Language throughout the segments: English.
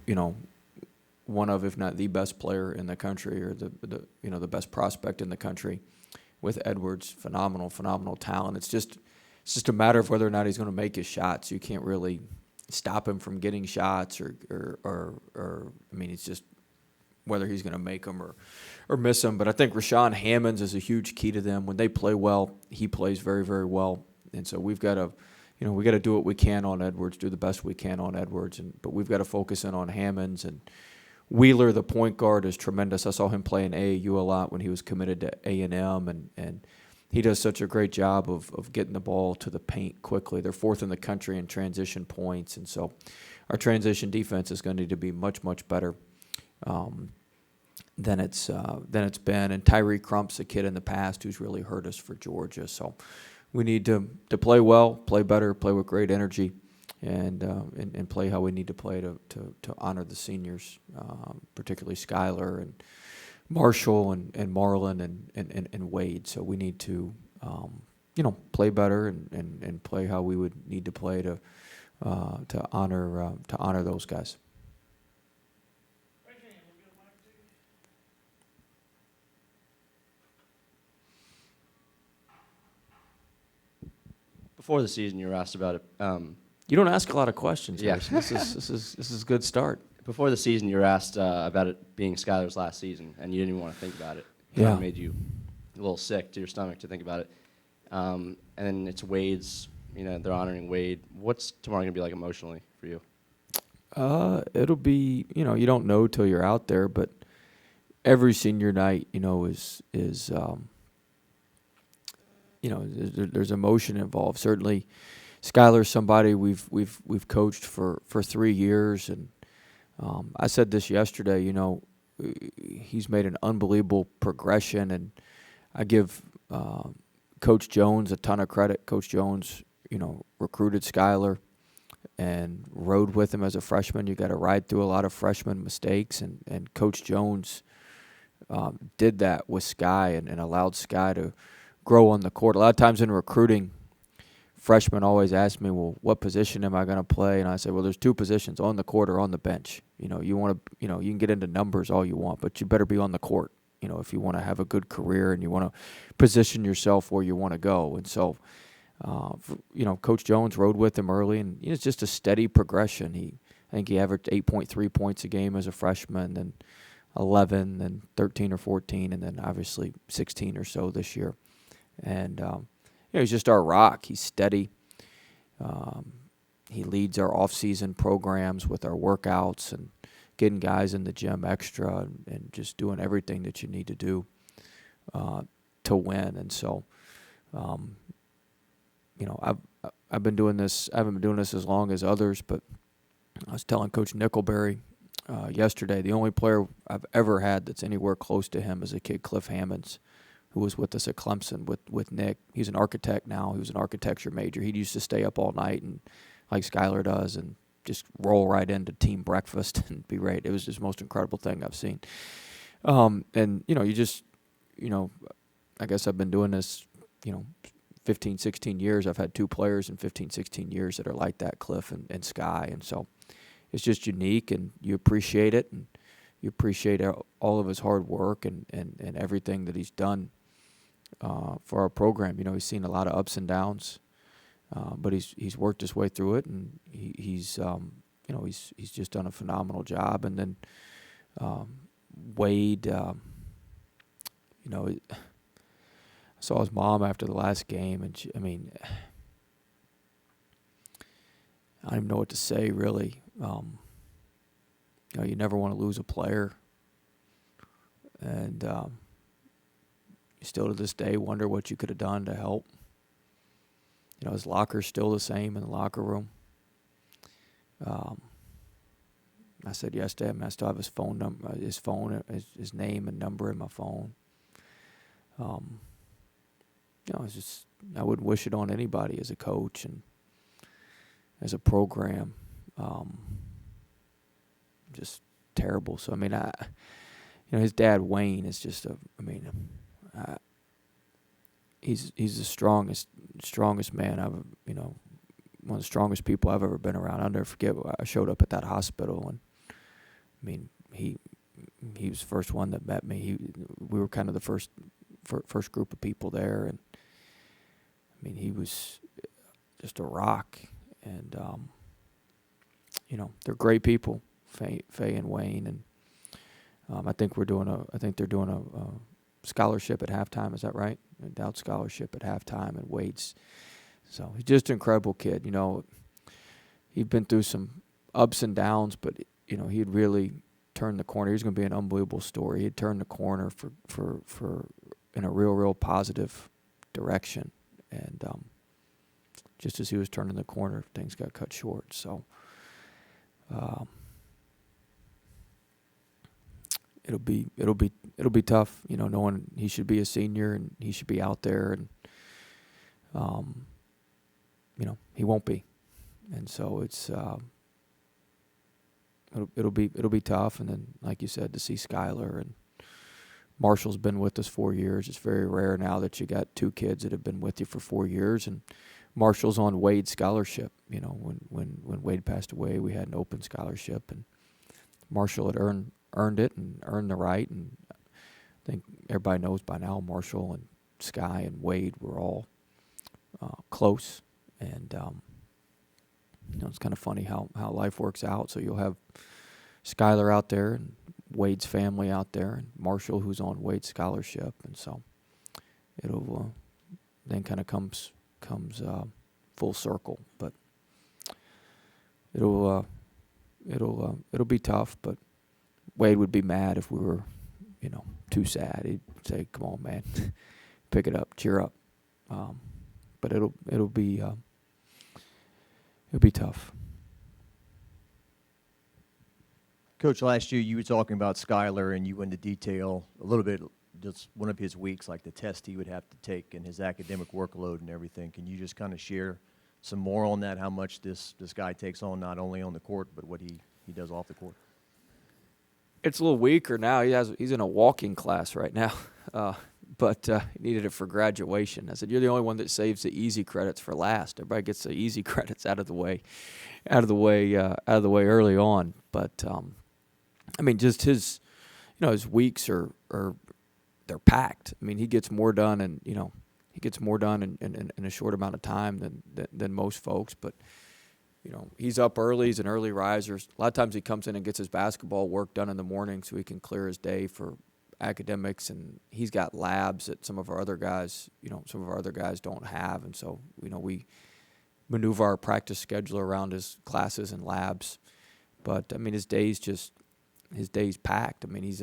one of, if not the best player in the country, or the best prospect in the country. With Edwards, phenomenal talent. It's just a matter of whether or not he's going to make his shots. You can't really stop him from getting shots, it's just whether he's going to make them or miss them. But I think Rashawn Hammonds is a huge key to them. When they play well, he plays very, very well. And so we've got to, we got to do what we can on Edwards, do the best we can on Edwards. But we've got to focus in on Hammonds. And Wheeler, the point guard, is tremendous. I saw him play in AAU a lot when he was committed to A&M, and he does such a great job of getting the ball to the paint quickly. They're fourth in the country in transition points, and so our transition defense is going to need to be much, much better than it's been. And Tyree Crump's a kid in the past who's really hurt us for Georgia. So we need to play well, play better, play with great energy, and play how we need to play to honor the seniors, particularly Skylar and Marshall and Marlon and Wade. So we need to play better and play how we would need to play to honor those guys. Before the season, you were asked about it. You don't ask a lot of questions. Yeah. This is a good start. Before the season, you were asked about it being Skylar's last season, and you didn't even want to think about it. Yeah. It made you a little sick to your stomach to think about it. And then it's Wade's. They're honoring Wade. What's tomorrow going to be like emotionally for you? It'll be, you don't know till you're out there, but every senior night, there's emotion involved. Certainly, Skylar's somebody we've coached for 3 years, and I said this yesterday. He's made an unbelievable progression, and I give Coach Jones a ton of credit. Coach Jones, recruited Skylar and rode with him as a freshman. You got to ride through a lot of freshman mistakes, and Coach Jones did that with Sky and allowed Sky to grow on the court. A lot of times in recruiting, freshmen always ask me, well, what position am I going to play? And I say, well, there's 2 positions, on the court or on the bench. You want to, you can get into numbers all you want, but you better be on the court, if you want to have a good career and you want to position yourself where you want to go. And so, Coach Jones rode with him early, and it's just a steady progression. I think he averaged 8.3 points a game as a freshman, then 11, then 13 or 14, and then obviously 16 or so this year. And he's just our rock. He's steady. He leads our off-season programs with our workouts and getting guys in the gym extra and just doing everything that you need to do to win. And so, I've been doing this. I haven't been doing this as long as others, but I was telling Coach Nickelberry yesterday, the only player I've ever had that's anywhere close to him is a kid, Cliff Hammonds, who was with us at Clemson with Nick. He's an architect now. He was an architecture major. He used to stay up all night and like Skylar does and just roll right into team breakfast and be ready. It was just the most incredible thing I've seen. And, I guess I've been doing this, 15, 16 years. I've had 2 players in 15, 16 years that are like that, Cliff and Sky. And so it's just unique, and you appreciate it, and you appreciate all of his hard work and everything that he's done for our program. He's seen a lot of ups and downs, but he's worked his way through it, and he's just done a phenomenal job. And then Wade, I saw his mom after the last game, and I don't even know what to say, really. You never want to lose a player, and you still to this day wonder what you could have done to help. His locker's still the same in the locker room. I said yesterday, I still have his phone number, his name and number in my phone. It's just, I wouldn't wish it on anybody as a coach and as a program. Just terrible. So his dad Wayne is just he's the strongest man I've one of the strongest people I've ever been around. I'll never forget, I showed up at that hospital, and I mean, he was the first one that met me. We were kind of the first group of people there, and I mean, he was just a rock. And they're great people, Faye and Wayne, and I think they're doing a scholarship at halftime. Is that right? A Endowed scholarship at halftime, and Wade's. So he's just an incredible kid. He'd been through some ups and downs, but he'd really turned the corner. He was going to be an unbelievable story. He'd turned the corner for in a real positive direction, and just as he was turning the corner, things got cut short. So it'll be tough, knowing he should be a senior and he should be out there, and he won't be, and so it's it'll be tough. And then, like you said, to see Skylar, and Marshall's been with us 4 years. It's very rare now that you got two kids that have been with you for 4 years, and Marshall's on Wade's scholarship. When Wade passed away, we had an open scholarship, and Marshall had earned it and earned the right. And I think everybody knows by now Marshall and Sky and Wade were all close. And it's kind of funny how life works out. So you'll have Skylar out there and Wade's family out there, and Marshall, who's on Wade's scholarship, and so it'll then kind of comes full circle. But it'll be tough. But Wade would be mad if we were, too sad. He'd say, "Come on, man, pick it up, cheer up." But it'll be tough. Coach, last year you were talking about Skylar, and you went into detail a little bit, just one of his weeks, like the test he would have to take and his academic workload and everything. Can you just kind of share some more on that, how much this guy takes on, not only on the court, but what he does off the court? It's a little weaker now. He's in a walking class right now, but he needed it for graduation. I said, "You're the only one that saves the easy credits for last. Everybody gets the easy credits out of the way early on." But I mean, just his weeks are they're packed. I mean, he gets more done, and he gets more done in a short amount of time than most folks. But he's up early. He's an early riser. A lot of times he comes in and gets his basketball work done in the morning so he can clear his day for academics. And he's got labs that some of our other guys don't have. And so, we maneuver our practice schedule around his classes and labs. But I mean, his day's packed. I mean, he's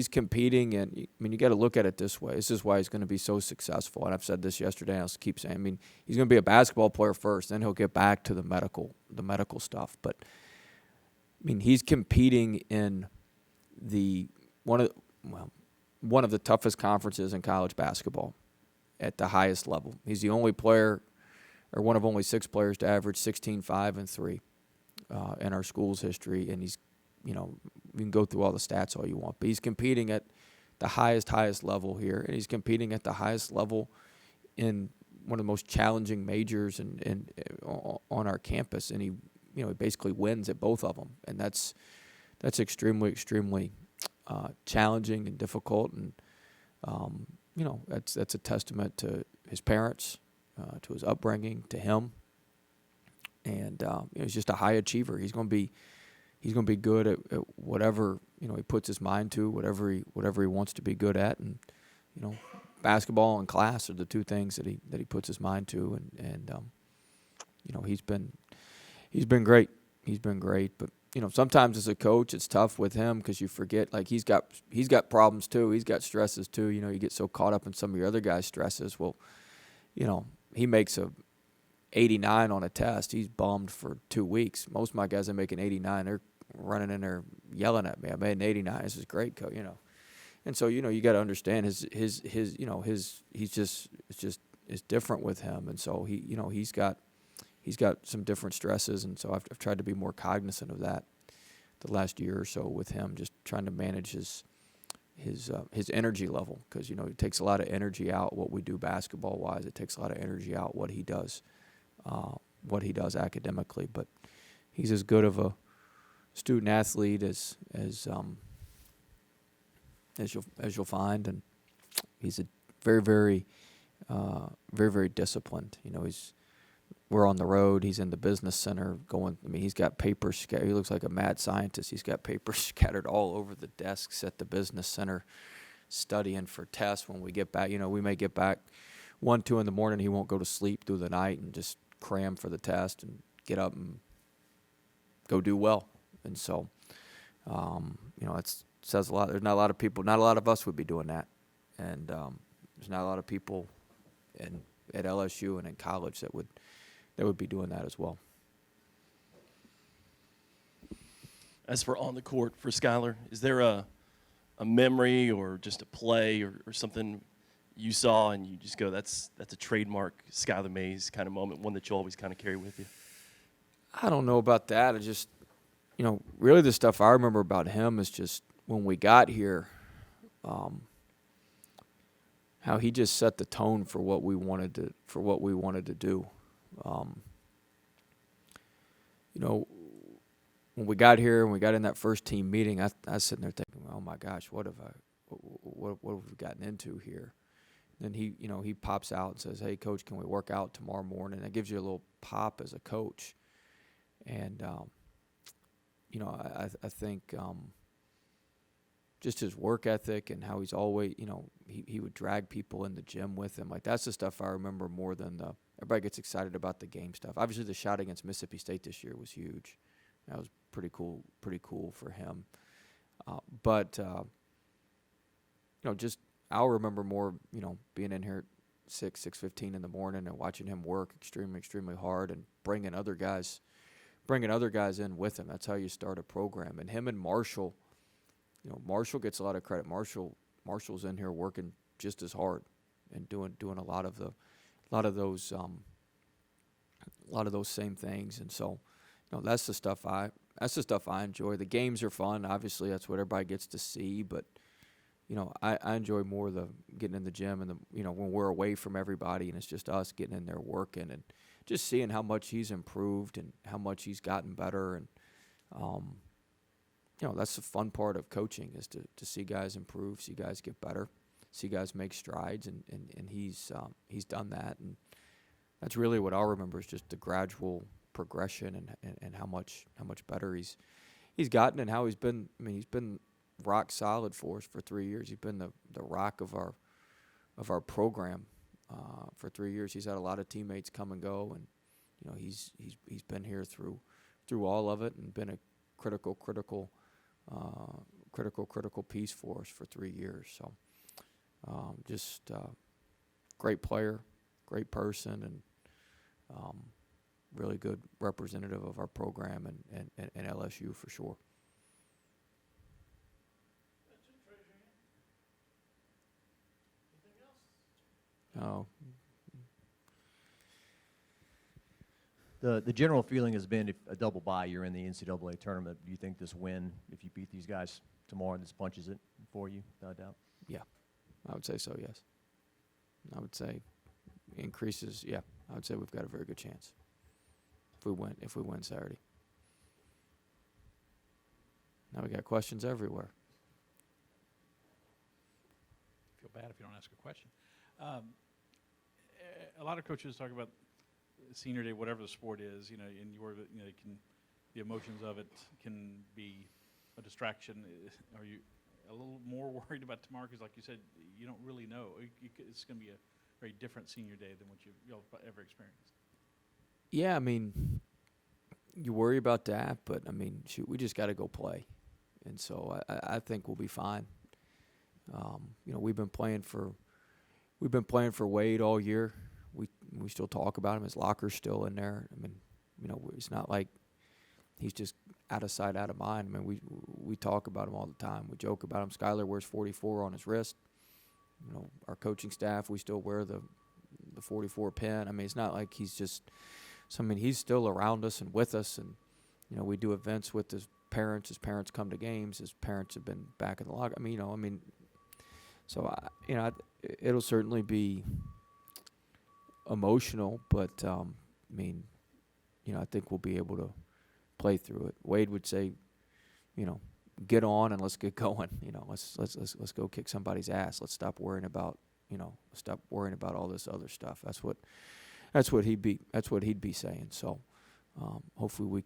competing, and I mean, you got to look at it this way. This is why he's going to be so successful. And I've said this yesterday, and I'll keep saying. I mean, he's going to be a basketball player first, then he'll get back to the medical stuff. But I mean, he's competing in one of the toughest conferences in college basketball at the highest level. He's the only player, or one of only 6 players, to average 16, 5, and 3 in our school's history, and he's. We can go through all the stats all you want, but he's competing at the highest level here, and he's competing at the highest level in one of the most challenging majors and on our campus, and he basically wins at both of them, and that's extremely challenging and difficult, and that's a testament to his parents, to his upbringing, to him, and he's just a high achiever. He's going to be good at whatever he puts his mind to, whatever he wants to be good at, and basketball and class are the two things that he puts his mind to, and he's been great. He's been great, but sometimes as a coach it's tough with him because you forget, like, he's got problems too. He's got stresses too. You get so caught up in some of your other guys' stresses. Well, he makes a 89 on a test, he's bummed for 2 weeks. Most of my guys that make an 89, they're running in there yelling at me, "I made an 89. This is great, coach." And so you got to understand his it's different with him, and so he's got some different stresses, and so I've tried to be more cognizant of that the last year or so with him, just trying to manage his energy level, because it takes a lot of energy out what we do basketball wise. It takes a lot of energy out what he does academically, but he's as good of a student athlete as you'll find, and he's a very very disciplined. You know, we're on the road. He's in the business center going. I mean, he's got papers scattered. He looks like a mad scientist. He's got papers scattered all over the desks at the business center, studying for tests. When we get back, you know, we may get back 1, 2 in the morning. He won't go to sleep through the night and just cram for the test and get up and go do well. And so, you know, it says a lot. There's not a lot of people. Not a lot of us would be doing that, and there's not a lot of people at LSU and in college that would be doing that as well. As for on the court for Skylar, is there a memory or just a play or something you saw and you just go, that's a trademark Skylar Mays kind of moment, one that you always kind of carry with you? I don't know about that. I just, you know, really the stuff I remember about him is just when we got here, how he just set the tone for what we wanted to do. You know, when we got here and we got in that first team meeting, I was sitting there thinking, oh my gosh, what have we gotten into here? Then he pops out and says, hey coach, can we work out tomorrow morning? That gives you a little pop as a coach. And you know, I think just his work ethic and how he's always, you know, he would drag people in the gym with him. Like, that's the stuff I remember more than everybody gets excited about the game stuff. Obviously, the shot against Mississippi State this year was huge. That was pretty cool for him. But you know, just I'll remember more, you know, being in here at 6:15 in the morning and watching him work extremely hard and bringing other guys in with him. That's how you start a program. And him and Marshall, you know, Marshall gets a lot of credit. Marshall's in here working just as hard and doing a lot of those same things. And so, you know, that's the stuff I enjoy. The games are fun. Obviously, that's what everybody gets to see. But, you know, I enjoy more the getting in the gym and you know, when we're away from everybody and it's just us getting in there working and just seeing how much he's improved and how much he's gotten better. And you know, that's the fun part of coaching is to see guys improve, see guys get better, see guys make strides, and he's done that. And that's really what I'll remember is just the gradual progression and how much better he's gotten and how he's been. I mean, he's been rock solid for us for 3 years. He's been the rock of our program for 3 years. He's had a lot of teammates come and go, and you know, he's been here through all of it and been a critical piece for us for 3 years. So just great player, great person, and really good representative of our program and LSU for sure. Oh. The general feeling has been if a double bye, you're in the NCAA tournament. Do you think this win, if you beat these guys tomorrow, this punches it for you, without doubt? Yeah, I would say so, yes. I would say increases, yeah. I would say we've got a very good chance if we win Saturday. Now we got questions everywhere. Feel bad if you don't ask a question. A lot of coaches talk about senior day, whatever the sport is, you know, and the emotions of it can be a distraction. Are you a little more worried about tomorrow? Because, like you said, you don't really know. It's going to be a very different senior day than what you'll ever experienced. Yeah, I mean, you worry about that, but I mean, shoot, we just got to go play, and so I think we'll be fine. You know, we've been playing for Wayde all year. We still talk about him. His locker's still in there. I mean, you know, it's not like he's just out of sight, out of mind. I mean, we talk about him all the time. We joke about him. Skylar wears 44 on his wrist. You know, our coaching staff, we still wear the 44 pin. I mean, it's not like he's just. So I mean, he's still around us and with us, and you know, we do events with his parents. His parents come to games. His parents have been back in the locker. I mean, so it'll certainly be emotional, but I mean, you know, I think we'll be able to play through it. Wayde would say get on and let's get going. Let's go kick somebody's ass. Let's stop worrying about all this other stuff. That's what he'd be saying. So hopefully we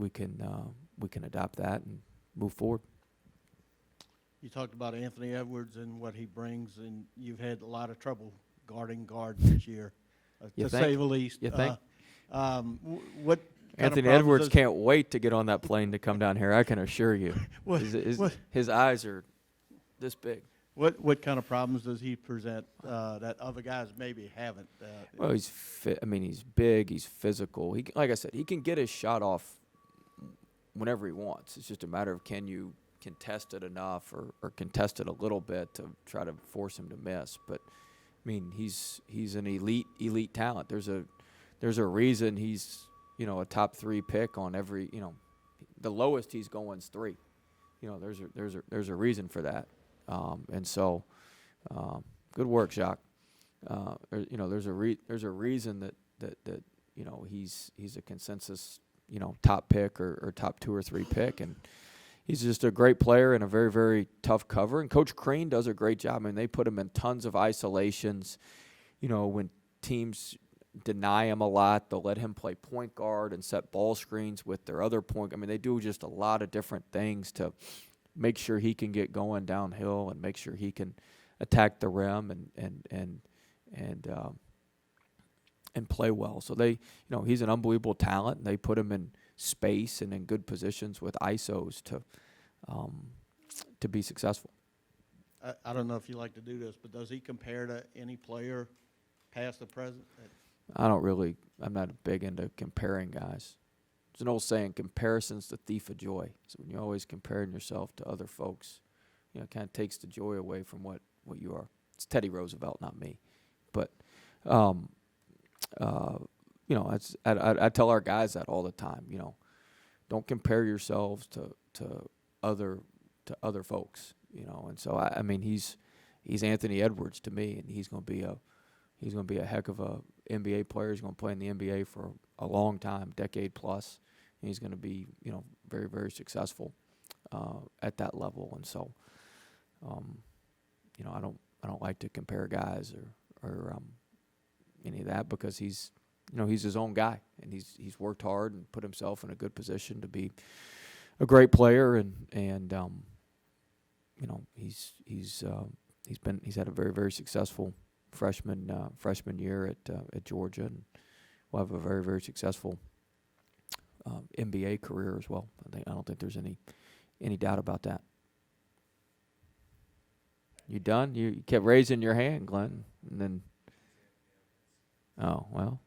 can adopt that and move forward. You talked about Anthony Edwards and what he brings, and you've had a lot of trouble guarding guards this year, to say the least. You think? What kind Anthony of problems Edwards does- can't wait to get on that plane to come down here. I can assure you. What- what- His eyes are this big. What kind of problems does he present that other guys maybe haven't? Well, he's fit. I mean, he's big. He's physical. Like I said, he can get his shot off whenever he wants. It's just a matter of can you contest it enough or contest it a little bit to try to force him to miss. But I mean, he's an elite talent. There's a reason he's a top 3 pick on every the lowest he's going is 3. There's a reason for that. And so, good work, Jacques. There's a reason that he's a consensus top pick or top 2 or 3 pick, and he's just a great player and a very, very tough cover. And Coach Crean does a great job. I mean, they put him in tons of isolations. When teams deny him a lot, they'll let him play point guard and set ball screens with their other point. I mean, they do just a lot of different things to make sure he can get going downhill and make sure he can attack the rim and play well. So he's an unbelievable talent, and they put him in space and in good positions with ISOs to be successful. I don't know if you like to do this, but does he compare to any player past or present? I'm not big into comparing guys. There's an old saying, comparison's the thief of joy. So when you're always comparing yourself to other folks, it kind of takes the joy away from what you are. It's Teddy Roosevelt, not me. But, I tell our guys that all the time, don't compare yourselves to other folks, And so, I mean, he's Anthony Edwards to me, and he's going to be a heck of a NBA player. He's going to play in the NBA for a long time, decade plus. And he's going to be, very, very successful at that level. And so, I don't like to compare guys or any of that because he's his own guy, and he's worked hard and put himself in a good position to be a great player, and he's had a very, very successful freshman year at Georgia, and will have a very, very successful NBA career as well. I don't think there's any doubt about that. You done? You kept raising your hand, Glenn, and then. Oh well.